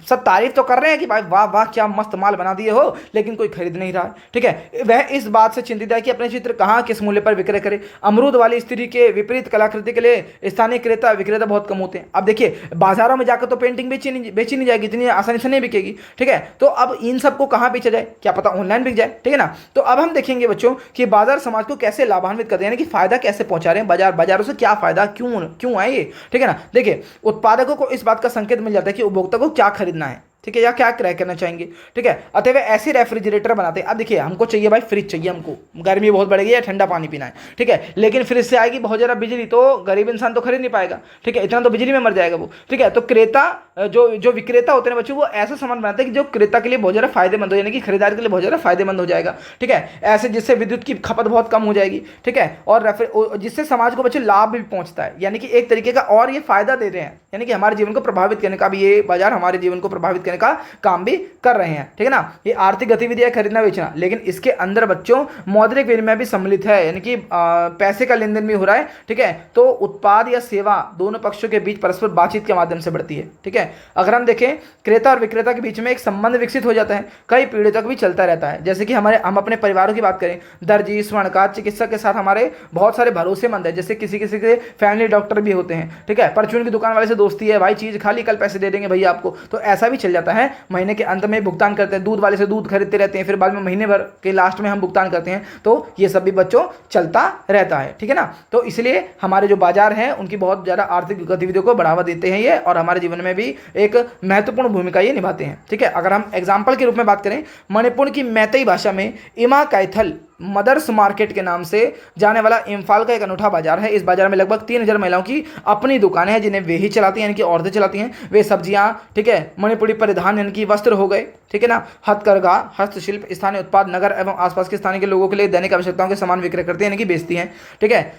सब तारीफ तो कर रहे हैं कि भाई वाह वाह क्या मस्त माल बना दिए हो, लेकिन कोई खरीद नहीं रहा है, ठीक है। वह इस बात से चिंतित है कि अपने चित्र कहाँ किस मूल्य पर विक्रय करे। अमरूद वाली स्त्री के विपरीत कलाकृति के लिए स्थानीय क्रेता विक्रेता बहुत कम होते हैं। अब देखिए, बाजारों में जाकर तो पेंटिंग बेची नहीं जाएगी, इतनी आसानी से नहीं बिकेगी, ठीक है। तो अब इन सबको कहाँ बेचा जाए, क्या पता ऑनलाइन बिक जाए, ठीक है ना। तो अब हम देखेंगे बच्चों कि बाजार समाज को कैसे लाभान्वित करते हैं, यानी कि फायदा कैसे पहुंचा रहे हैं बाजारों से, क्या फायदा, क्यों आए ये, ठीक है ना। देखिए, उत्पादकों को इस बात का संकेत मिल जाता है कि उपभोक्ता को क्या खरीदना है, ठीक है, या क्या क्रय करना चाहेंगे, ठीक है। अतः वे ऐसे रेफ्रिजरेटर बनाते हैं। अब देखिए, हमको चाहिए भाई फ्रिज चाहिए, हमको गर्मी बहुत बढ़ेगी या ठंडा पानी पीना है, ठीक है, लेकिन फ्रिज से आएगी बहुत ज़्यादा बिजली, तो गरीब इंसान तो खरीद नहीं पाएगा, ठीक है, इतना तो बिजली में मर जाएगा वो, ठीक है। तो क्रेता जो विक्रेता होते हैं बच्चों, वो ऐसा सामान बनाते हैं कि जो क्रेता के लिए बहुत ज़्यादा फायदेमंद हो, यानी कि खरीदार के लिए बहुत ज़्यादा फायदेमंद हो जाएगा, ठीक है। ऐसे जिससे विद्युत की खपत बहुत कम हो जाएगी, ठीक है, और जिससे समाज को बच्चों लाभ भी पहुंचता है, यानी कि एक तरीके का और ये फायदा दे रहे हैं, यानी कि हमारे जीवन को प्रभावित करने का भी, ये बाजार हमारे जीवन को प्रभावित करने का काम भी कर रहे हैं, ठीक है ना। ये आर्थिक गतिविधियां खरीदना बेचना, लेकिन इसके अंदर बच्चों मौद्रिक विनिमय भी सम्मिलित है, यानी कि पैसे का लेन देन भी हो रहा है, ठीक है। तो उत्पाद या सेवा दोनों पक्षों के बीच परस्पर बातचीत के माध्यम से बढ़ती है, ठीक है। अगर हम देखें, क्रेता और विक्रेता के बीच में एक संबंध विकसित हो जाता है, कई पीढ़ी तक भी चलता रहता है। जैसे कि हम अपने परिवारों की बात करें, दर्जी, स्वर्णकार, चिकित्सक के साथ हमारे बहुत सारे भरोसेमंद है, जैसे किसी के फैमिली डॉक्टर भी होते हैं, ठीक है। परचून की दुकान वाले से दोस्ती है, भाई चीज खाली कल पैसे दे देंगे भैया आपको, तो ऐसा भी चल जाता जाता है, महीने के अंत में भुगतान करते हैं, दूध वाले से दूध खरीदते रहते हैं, फिर बाद में महीने भर के लास्ट में हम भुगतान करते हैं, तो ये सब भी बच्चों चलता रहता है, ठीक है ना। तो इसलिए हमारे जो बाजार हैं उनकी बहुत ज़्यादा आर्थिक गतिविधियों को बढ़ावा देते हैं ये, और हमारे जीवन में भी एक महत्वपूर्ण भूमिका ये निभाते हैं, ठीक है। अगर हम एग्जाम्पल के रूप में बात करें, मणिपुर की मैतेई भाषा में इमा कैथल मदर्स मार्केट के नाम से जाने वाला इम्फाल का एक अनूठा बाजार है। इस बाजार में लगभग 3000 महिलाओं की अपनी दुकानें हैं, जिन्हें वे ही चलाती हैं, यानी कि औरतें चलाती हैं। वे सब्जियां, ठीक है, मणिपुरी परिधान यानी कि वस्त्र हो गए, ठीक है ना, हथकरघा, हस्तशिल्प, स्थानीय उत्पाद नगर एवं आसपास के स्थानीय के लोगों के लिए दैनिक आवश्यकताओं के सामान विक्रय करती हैं, यानी कि बेचती हैं, ठीक है।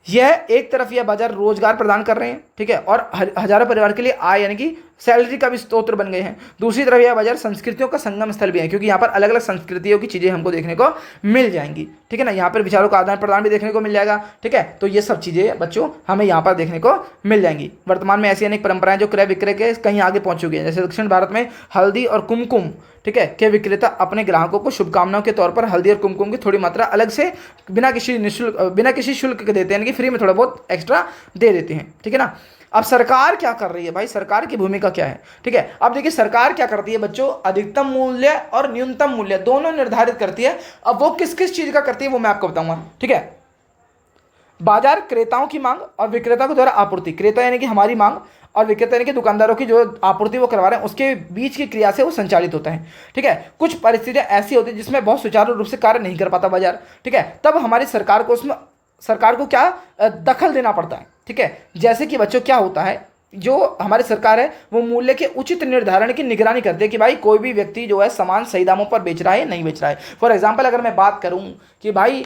यह एक तरफ यह बाजार रोजगार प्रदान कर रहे हैं, ठीक है, और हजारों परिवार के लिए आय यानी कि सैलरी का भी स्रोत बन गए हैं। दूसरी तरफ यह बाजार संस्कृतियों का संगम स्थल भी है, क्योंकि यहाँ पर अलग अलग संस्कृतियों की चीज़ें हमको देखने को मिल जाएंगी, ठीक है ना। यहाँ पर विचारों का आदान प्रदान भी देखने को मिल जाएगा, ठीक है। तो ये सब चीज़ें बच्चों हमें यहाँ पर देखने को मिल जाएंगी। वर्तमान में ऐसी अनेक परंपराएं जो क्रय विक्रय के कहीं आगे पहुंच चुकी हैं, जैसे दक्षिण भारत में हल्दी और कुमकुम, ठीक है, के विक्रेता अपने ग्राहकों को शुभकामनाओं के तौर पर हल्दी और कुमकुम की थोड़ी मात्रा अलग से बिना किसी शुल्क के देते हैं, यानी कि फ्री में थोड़ा बहुत एक्स्ट्रा दे देते हैं, ठीक है ना। अब सरकार क्या कर रही है भाई, सरकार की भूमिका क्या है, ठीक है। अब देखिए सरकार क्या करती है बच्चों, अधिकतम मूल्य और न्यूनतम मूल्य दोनों निर्धारित करती है। अब वो किस किस चीज का करती है वो मैं आपको बताऊंगा, ठीक है। बाजार क्रेताओं की मांग और विक्रेता के द्वारा आपूर्ति, क्रेता यानी कि हमारी मांग और विक्रेता यानी कि दुकानदारों की जो आपूर्ति वो करवा रहे हैं, उसके बीच की क्रिया से वो संचालित होता है, ठीक है। कुछ परिस्थितियां ऐसी होती है जिसमें बहुत सुचारू रूप से कार्य नहीं कर पाता बाजार, ठीक है, तब हमारी सरकार को उसमें सरकार को क्या दखल देना पड़ता है, ठीक है। जैसे कि बच्चों क्या होता है, जो हमारी सरकार है वो मूल्य के उचित निर्धारण की निगरानी करती है कि भाई कोई भी व्यक्ति जो है सामान सही दामों पर बेच रहा है नहीं बेच रहा है। फॉर एग्जांपल अगर मैं बात करूं कि भाई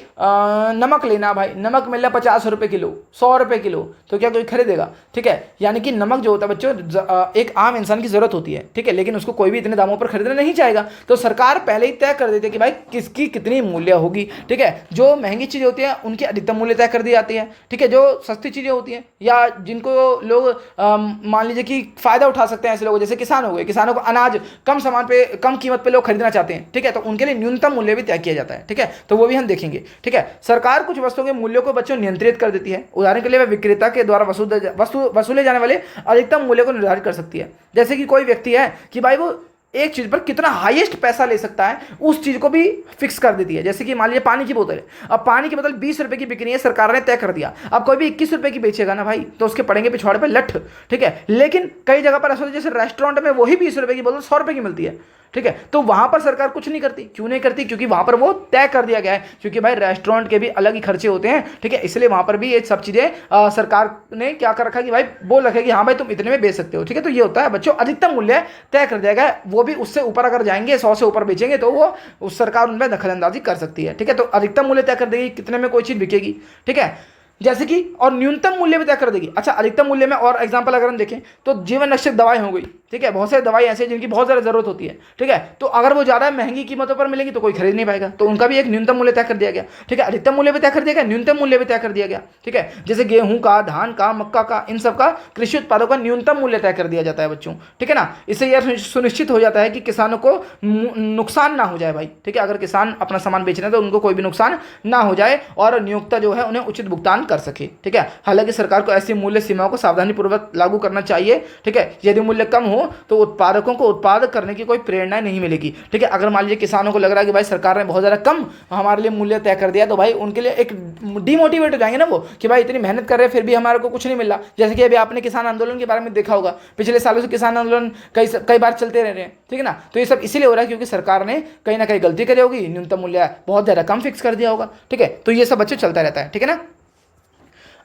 नमक लेना, भाई नमक मिल रहा है 50 रुपये किलो, 100 रुपये किलो, तो क्या कोई खरीदेगा, ठीक है। यानी कि नमक जो होता है बच्चों एक आम इंसान की जरूरत होती है, ठीक है, लेकिन उसको कोई भी इतने दामों पर खरीदना नहीं चाहेगा, तो सरकार पहले ही तय कर देती है कि भाई किसकी कितनी मूल्य होगी, ठीक है। जो महंगी चीज़ें होती हैं उनकी अधिकतम मूल्य तय कर दी जाती है, ठीक है। जो सस्ती चीज़ें होती हैं या जिनको लोग मान लीजिए कि फायदा उठा सकते हैं, ऐसे लोग जैसे किसान हो गए, किसानों को अनाज कम सामान पे कम कीमत पे लोग खरीदना चाहते हैं, ठीक है, तो उनके लिए न्यूनतम मूल्य भी तय किया जाता है, ठीक है, तो वो भी हम देखेंगे, ठीक है। सरकार कुछ वस्तुओं के मूल्यों को बच्चों नियंत्रित कर देती है। उदाहरण के लिए वह विक्रेता के द्वारा वसूले जाने वाले अधिकतम मूल्य को निर्धारित कर सकती है। जैसे कि कोई व्यक्ति है कि भाई वो एक चीज पर कितना हाईएस्ट पैसा ले सकता है, उस चीज को भी फिक्स कर देती है। जैसे कि मान लीजिए पानी की बोतल है, अब पानी की बोतल 20 रुपए की बिकनी है, सरकार ने तय कर दिया। अब कोई भी 21 रुपए की बेचेगा ना भाई, तो उसके पड़ेंगे पिछवाड़े पे लठ, ठीक है। लेकिन कई जगह पर ऐसा होता है जैसे रेस्टोरेंट में वही 20 रुपए की बोतल 100 रुपए की मिलती है, ठीक है, तो वहां पर सरकार कुछ नहीं करती। क्यों नहीं करती? क्योंकि वहां पर वो तय कर दिया गया है, क्योंकि भाई रेस्टोरेंट के भी अलग ही खर्चे होते हैं, ठीक है, इसलिए वहां पर भी ये सब चीजें सरकार ने क्या कर रखा है कि भाई बोल रखा है कि हाँ भाई तुम इतने में बेच सकते हो, ठीक है। तो ये होता है बच्चों, अधिकतम मूल्य तय कर दिया गया, वो भी उससे ऊपर अगर जाएंगे 100 से ऊपर बेचेंगे तो वो उस सरकार उनमें दखलंदाजी कर सकती है, ठीक है। तो अधिकतम मूल्य तय कर देगी कितने में कोई चीज बिकेगी, ठीक है, जैसे कि, और न्यूनतम मूल्य भी तय कर देगी। अच्छा, अधिकतम मूल्य में और एग्जांपल अगर हम देखें तो जीवन रक्षक दवाई हो गई, ठीक है, बहुत सारी दवाई ऐसे जिनकी बहुत ज़्यादा जरूरत होती है, ठीक है, तो अगर वो ज़्यादा महंगी कीमतों पर मिलेंगी तो कोई खरीद नहीं पाएगा, तो उनका भी एक न्यूनतम मूल्य तय कर दिया गया, ठीक है। अधिकतम मूल्य भी तय कर दिया गया, न्यूनतम मूल्य भी तय कर दिया गया, ठीक है। जैसे गेहूं का, धान का, मक्का का, इन सब का कृषि उत्पादों का न्यूनतम मूल्य तय कर दिया जाता है बच्चों, ठीक है ना। इससे यह सुनिश्चित हो जाता है कि किसानों को नुकसान ना हो जाए भाई, ठीक है। अगर किसान अपना सामान बेच रहे हैं तो उनको कोई भी नुकसान ना हो जाए और नियोक्ता जो है उन्हें उचित भुगतान कर सके, ठीक है। हालांकि सरकार को ऐसी मूल्य सीमाओं को सावधानीपूर्वक लागू करना चाहिए, ठीक है। यदि मूल्य कम हो तो उत्पादकों को उत्पाद करने की कोई प्रेरणा नहीं मिलेगी, ठीक है। अगर मान लीजिए किसानों को लग रहा है कि भाई सरकार ने बहुत ज़्यादा कम हमारे लिए मूल्य तय कर दिया, तो भाई उनके लिए एक डिमोटिवेट हो जाएंगे ना वो, कि भाई इतनी मेहनत कर रहे हैं फिर भी हमारे को कुछ नहीं मिल रहा। जैसे कि अभी आपने किसान आंदोलन के बारे में देखा होगा, पिछले सालों से किसान आंदोलन कई बार चलते रह रहे हैं, ठीक है ना। तो ये सब इसीलिए हो रहा है क्योंकि सरकार ने कहीं ना कहीं गलती करी होगी, न्यूनतम मूल्य बहुत ज़्यादा कम फिक्स कर दिया होगा, ठीक है। तो ये सब बच्चों चलता रहता है, ठीक है ना।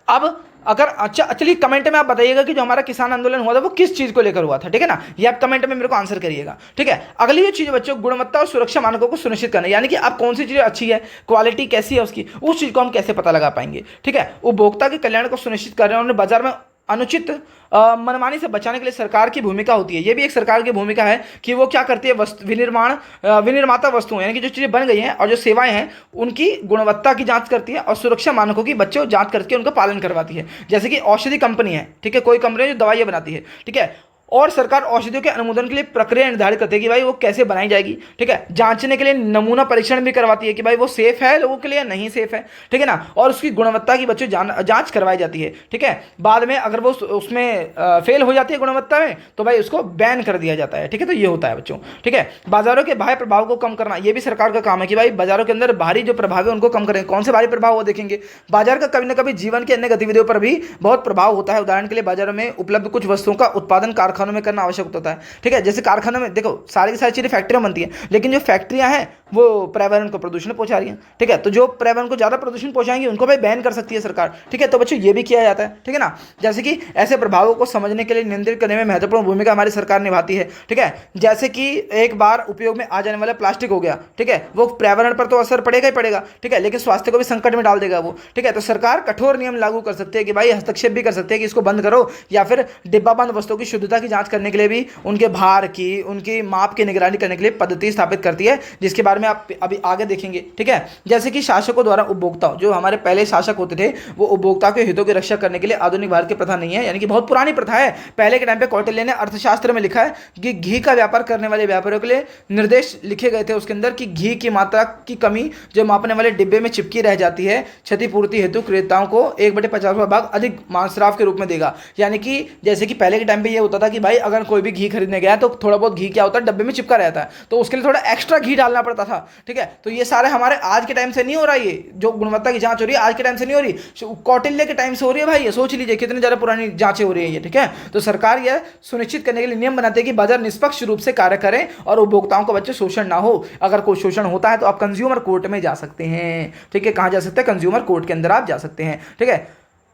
अब अगर अच्छा चलिए कमेंट में आप बताइएगा कि जो हमारा किसान आंदोलन हुआ था वो किस चीज को लेकर हुआ था, ठीक है ना, ये आप कमेंट में मेरे को आंसर करिएगा, ठीक है। अगली जो चीज बच्चों, गुणवत्ता और सुरक्षा मानकों को सुनिश्चित करना, यानी कि आप कौन सी चीजें अच्छी है, क्वालिटी कैसी है उसकी, उस चीज को हम कैसे पता लगा पाएंगे, ठीक है। उपभोक्ता के कल्याण को सुनिश्चित कर रहे हैं और बाजार में अनुचित मनमानी से बचाने के लिए सरकार की भूमिका होती है। ये भी एक सरकार की भूमिका है कि वो क्या करती है, विनिर्माता वस्तुओं यानी कि जो चीज़ें बन गई हैं और जो सेवाएं हैं उनकी गुणवत्ता की जांच करती है और सुरक्षा मानकों की बच्चों जांच करके उनका पालन करवाती है। जैसे कि औषधि कंपनी है, ठीक है, कोई कंपनी जो दवाइयाँ बनाती है, ठीक है, और सरकार औषधियों के अनुमोदन के लिए प्रक्रिया निर्धारित करती है कि भाई वो कैसे बनाई जाएगी, ठीक है। जांचने के लिए नमूना परीक्षण भी करवाती है कि भाई वो सेफ है लोगों के लिए या नहीं सेफ है, ठीक है ना। और उसकी गुणवत्ता की बच्चों जांच करवाई जाती है, ठीक है। बाद में अगर वो उसमें फेल हो जाती है गुणवत्ता में तो भाई उसको बैन कर दिया जाता है, ठीक है। तो ये होता है बच्चों, ठीक है। बाजारों के बाह्य प्रभाव को कम करना, ये भी सरकार का काम है कि भाई बाजारों के अंदर बाहरी जो प्रभाव है उनको कम करें। कौन से बाहरी प्रभाव वो देखेंगे, बाजार का कभी ना कभी जीवन के अन्य गतिविधियों पर भी बहुत प्रभाव होता है। उदाहरण के लिए बाजारों में उपलब्ध कुछ वस्तुओं का उत्पादन कारखानों में करना आवश्यक होता है, ठीक है। जैसे कारखानों में देखो सारी की सारी चीजें फैक्ट्रियां बनती हैं, लेकिन जो फैक्ट्रियां हैं वो पर्यावरण को प्रदूषण पहुंचा रही हैं, ठीक है। तो जो पर्यावरण को ज्यादा प्रदूषण पहुंचाएंगी उनको भाई बैन कर सकती है सरकार, ठीक है। तो बच्चों ये भी किया जाता है, ठीक है ना। जैसे कि ऐसे प्रभावों को समझने के लिए नियंत्रित करने में महत्वपूर्ण भूमिका हमारी सरकार निभाती है, ठीक है। जैसे कि एक बार उपयोग में आ जाने वाला प्लास्टिक हो गया, ठीक है, वो पर्यावरण पर तो असर पड़ेगा ही पड़ेगा, ठीक है, लेकिन स्वास्थ्य को भी संकट में डाल देगा वो, ठीक है। तो सरकार कठोर नियम लागू कर सकती है कि भाई हस्तक्षेप भी कर सकते हैं कि इसको बंद करो, या फिर डिब्बाबंद वस्तुओं की शुद्धता की जांच करने के लिए भी उनके भार की, उनकी माप की निगरानी करने के लिए पद्धति स्थापित करती है, जिसके बारे में आप अभी आगे देखेंगे, ठीक है। जैसे कि शासकों द्वारा उपभोक्ता, जो हमारे पहले शासक होते थे, वो उपभोक्ता के हितों की रक्षा करने के लिए आधुनिक भारत की प्रथा नहीं है, यानी कि बहुत पुरानी प्रथा है। पहले के टाइम पे कौटिल्य ने अर्थशास्त्र में लिखा है कि घी का व्यापार करने वाले व्यापारियों के लिए निर्देश लिखे गए थे उसके अंदर कि घी की मात्रा की कमी जो मापने वाले डिब्बे में चिपकी रह जाती है, क्षतिपूर्ति हेतु क्रेताओं को 1/50वां भाग अधिक मांसराव के रूप में देगा। यानी कि जैसे कि पहले के टाइम पे ये होता था कि भाई अगर कोई भी घी खरीदने गया तो थोड़ा बहुत घी क्या होता है डब्बे में चिपका रहता है, तो उसके लिए थोड़ा एक्स्ट्रा घी डालना पड़ता था, ठीक है। तो ये सारे हमारे आज के टाइम से नहीं हो रहा, ये जो गुणवत्ता की जांच हो रही है आज के टाइम से नहीं हो रही, कौटिल्य के टाइम से हो रही है भाई। ये सोच लीजिए कितनी ज्यादा पुरानी जांचें हो रही है ये, ठीक है। तो सरकार यह सुनिश्चित करने के लिए नियम बनाती है कि बाजार निष्पक्ष रूप से कार्य करें और उपभोक्ताओं को बच्चे शोषण ना हो। अगर कोई शोषण होता है तो आप कंज्यूमर कोर्ट में जा सकते हैं, ठीक है। कहां जा सकते हैं, कंज्यूमर कोर्ट के अंदर आप जा सकते हैं, ठीक है।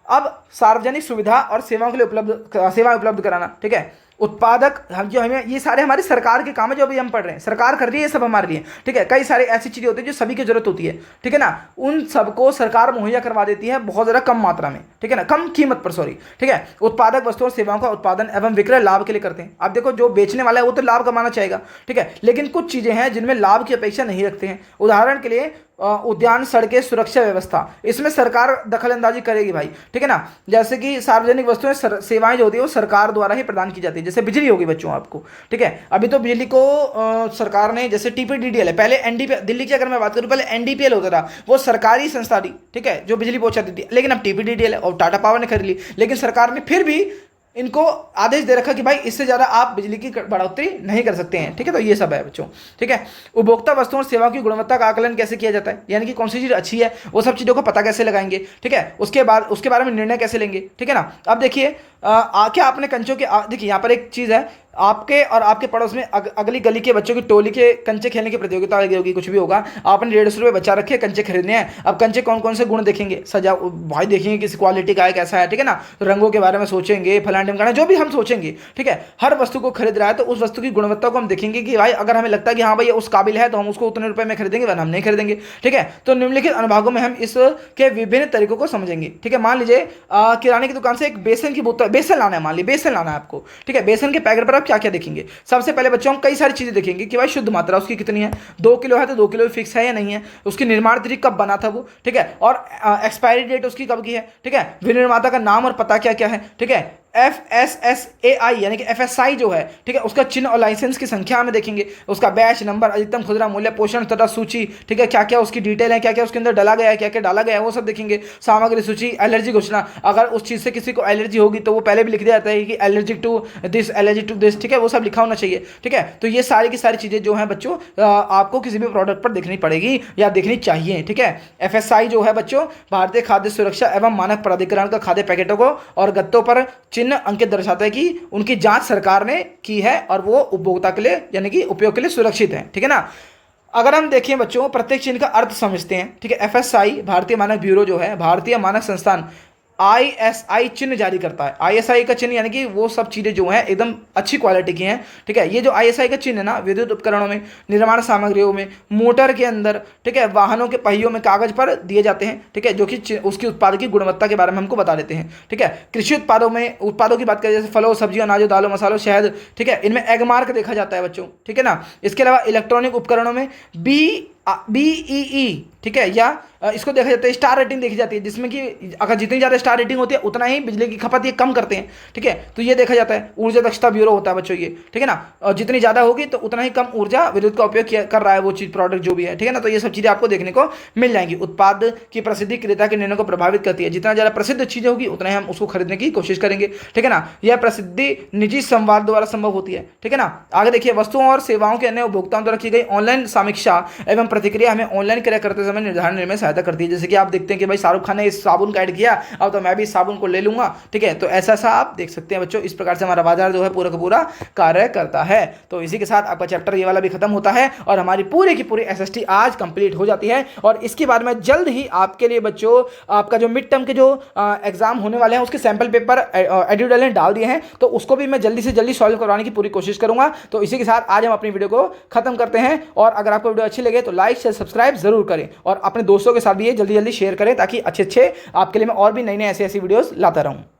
अब सार्वजनिक सुविधा और सेवाओं के लिए सेवाएं उपलब्ध कराना, ठीक है। उत्पादक हम जो हमें ये सारे हमारी सरकार के काम है जो अभी हम पढ़ रहे हैं, सरकार कर रही है ये सब हमारे लिए, ठीक है। कई सारी ऐसी चीजें होती है जो सभी की जरूरत होती है, ठीक है ना, उन सबको सरकार मुहैया करवा देती है बहुत ज्यादा कम मात्रा में, ठीक है ना, कम कीमत पर, सॉरी, ठीक है। उत्पादक वस्तुओं और सेवाओं का उत्पादन एवं विक्रय लाभ के लिए करते हैं। आप देखो जो बेचने वाला है वो तो लाभ कमाना चाहेगा, ठीक है, लेकिन कुछ चीजें हैं जिनमें लाभ की अपेक्षा नहीं रखते हैं। उदाहरण के लिए उद्यान, सड़कें, सुरक्षा व्यवस्था, इसमें सरकार दखल अंदाजी करेगी भाई, ठीक है ना। जैसे कि सार्वजनिक वस्तुएं सेवाएं जो होती है वो सरकार द्वारा ही प्रदान की जाती है। जैसे बिजली होगी बच्चों आपको, ठीक है। अभी तो बिजली को सरकार ने, जैसे टीपीडीडीएल है, पहले एनडीपीएल, दिल्ली की अगर मैं बात करूं पहले एनडीपीएल होता था, वो सरकारी संस्था थी, ठीक है, जो बिजली पहुंचाती थी, लेकिन अब टीपीडीडीएल है और टाटा पावर ने खरीद ली। लेकिन सरकार ने फिर भी इनको आदेश दे रखा कि भाई इससे ज्यादा आप बिजली की बढ़ोतरी नहीं कर सकते हैं, ठीक है। तो ये सब है बच्चों, ठीक है। उपभोक्ता वस्तुओं और सेवाओं की गुणवत्ता का आकलन कैसे किया जाता है, यानी कि कौन सी चीज अच्छी है वो सब चीजों को पता कैसे लगाएंगे, ठीक है। उसके बाद उसके बारे में निर्णय कैसे लेंगे, ठीक है ना। अब देखिए क्या आपने कंचों के देखिए यहाँ पर एक चीज है, आपके और आपके पड़ोस में अगली गली के बच्चों की टोली के कंचे खेलने की प्रतियोगिता लगी होगी, कुछ भी होगा, आपने 150 रुपये बचा रखे कंचे खरीदने हैं। अब कंचे कौन कौन से गुण देखेंगे, सजा भाई देखेंगे किस क्वालिटी का है, कैसा है, ठीक है ना, रंगों के बारे में सोचेंगे, फलाना ढिमकाना जो भी हम सोचेंगे, ठीक है। हर वस्तु को खरीद रहा है तो उस वस्तु की गुणवत्ता को हम देखेंगे कि भाई अगर हमें लगता है कि हाँ भाई उस काबिल है तो हम उसको उतने रुपए में खरीदेंगे, वरना हम नहीं खरीदेंगे, ठीक है। तो निम्नलिखित अनुभागों में हम इसके विभिन्न तरीकों को समझेंगे, ठीक है। मान लीजिए किराने की दुकान से एक बेसन की बोतल, बेसन लाना है, मान लीजिए बेसन लाना है आपको, ठीक है। बेसन के पैकेट पर आप क्या क्या देखेंगे, सबसे पहले बच्चों हम कई सारी चीजें देखेंगे कि भाई शुद्ध मात्रा उसकी कितनी है, 2 किलो है तो 2 किलो फिक्स है या नहीं है, उसकी निर्माण तिथि कब बना था वो, ठीक है, और एक्सपायरी डेट उसकी कब की है, ठीक है, विनिर्माता का नाम और पता क्या क्या है, ठीक है। FSSAI यानी कि FSI जो है, ठीक है, उसका चिन्ह और लाइसेंस की संख्या में देखेंगे, उसका बैच नंबर, अधिकतम खुदरा मूल्य, पोषण तथा सूची, ठीक है, क्या क्या उसकी डिटेल है, क्या क्या उसके अंदर डाला गया है, क्या क्या डाला गया है वो सब देखेंगे। सामग्री सूची, एलर्जी घोषणा, अगर उस चीज से किसी को एलर्जी होगी तो वो पहले भी लिख दिया जाता है कि allergic to this, allergic to this, ठीक है, वो सब लिखा होना चाहिए, ठीक है। तो ये सारी की सारी चीजें जो है बच्चों आपको किसी भी प्रोडक्ट पर देखनी पड़ेगी या देखनी चाहिए, ठीक है। FSI जो है बच्चों भारतीय खाद्य सुरक्षा एवं मानक प्राधिकरण का खाद्य पैकेटों को और गत्तों पर चिन्ह अंकित दर्शाता है कि उनकी जांच सरकार ने की है और वो उपभोक्ता के लिए यानी कि उपयोग के लिए सुरक्षित है, ठीक है ना। अगर हम देखें बच्चों प्रत्येक चिन्ह का अर्थ समझते हैं, ठीक है। FSI भारतीय मानक ब्यूरो जो है, भारतीय मानक संस्थान ISI चिन्ह जारी करता है। ISI का चिन्ह यानी कि वो सब चीज़ें जो हैं एकदम अच्छी क्वालिटी की हैं, ठीक है। ये जो ISI का चिन्ह है ना, विद्युत उपकरणों में, निर्माण सामग्रियों में, मोटर के अंदर, ठीक है, वाहनों के पहियों में कागज पर दिए जाते हैं, ठीक है, जो कि उसकी उत्पाद की गुणवत्ता के बारे में हमको बता देते हैं, ठीक है। कृषि उत्पादों में उत्पादों की बात करें जैसे फलों, सब्जियों, अनाजों, दालों, मसालों, शहद, ठीक है, इनमें एग मार्क देखा जाता है बच्चों, ठीक है ना। इसके अलावा इलेक्ट्रॉनिक उपकरणों में BEE ठीक है, या इसको देखा जाता है स्टार रेटिंग देखी जाती है, जिसमें कि अगर जितनी ज़्यादा स्टार रेटिंग होती है उतना ही बिजली की खपत ये कम करते हैं। ठीक है, तो ये देखा जाता है, ऊर्जा दक्षता ब्यूरो होता है बच्चों ये। ठीक है ना, और जितनी ज़्यादा होगी तो उतना ही कम ऊर्जा विद्युत का उपयोग कर रहा है वो चीज़, प्रोडक्ट जो भी है। ठीक है ना, तो ये सब चीज़ें आपको देखने को मिल जाएंगी। उत्पाद की प्रसिद्धि क्रेता के निर्णय को प्रभावित करती है, जितना ज़्यादा प्रसिद्ध चीज़ होगी उतना ही हम उसको खरीदने की कोशिश करेंगे। ठीक है ना, यह प्रसिद्धि निजी संवाद द्वारा संभव होती है। ठीक है ना, आगे देखिए, वस्तुओं और सेवाओं के अन्य उपभोक्ताओं द्वारा की गई ऑनलाइन समीक्षा एवं प्रतिक्रिया हमें ऑनलाइन क्रय करते समय निर्धारण में सहायता करती है। जैसे कि आप देखते हैं कि भाई शाहरुख खान ने इस साबुन का ऐड किया, अब तो मैं भी इस साबुन को ले लूंगा। ठीक है, तो ऐसा सा आप देख सकते हैं बच्चों, इस प्रकार से हमारा बाजार जो है पूरा का पूरा कार्य करता है। तो इसी के साथ आपका चैप्टर ये वाला भी खत्म होता है और हमारी पूरी की पूरी एसएसटी आज कंप्लीट हो जाती है। और इसके बाद में जल्द ही आपके लिए बच्चों आपका जो मिड टर्म के जो एग्जाम होने वाले हैं उसके सैंपल पेपर एड्यूडल ने डाल दिए हैं, तो उसको भी मैं जल्दी से जल्दी सॉल्व करवाने की पूरी कोशिश करूंगा। तो इसी के साथ आज हम अपनी वीडियो को खत्म करते हैं। और अगर आपको वीडियो अच्छी लगे तो लाइक शेयर सब्सक्राइब जरूर करें और अपने दोस्तों के साथ भी ये जल्दी जल्दी शेयर करें, ताकि अच्छे अच्छे आपके लिए मैं और भी नई नई ऐसी वीडियोस लाता रहूं।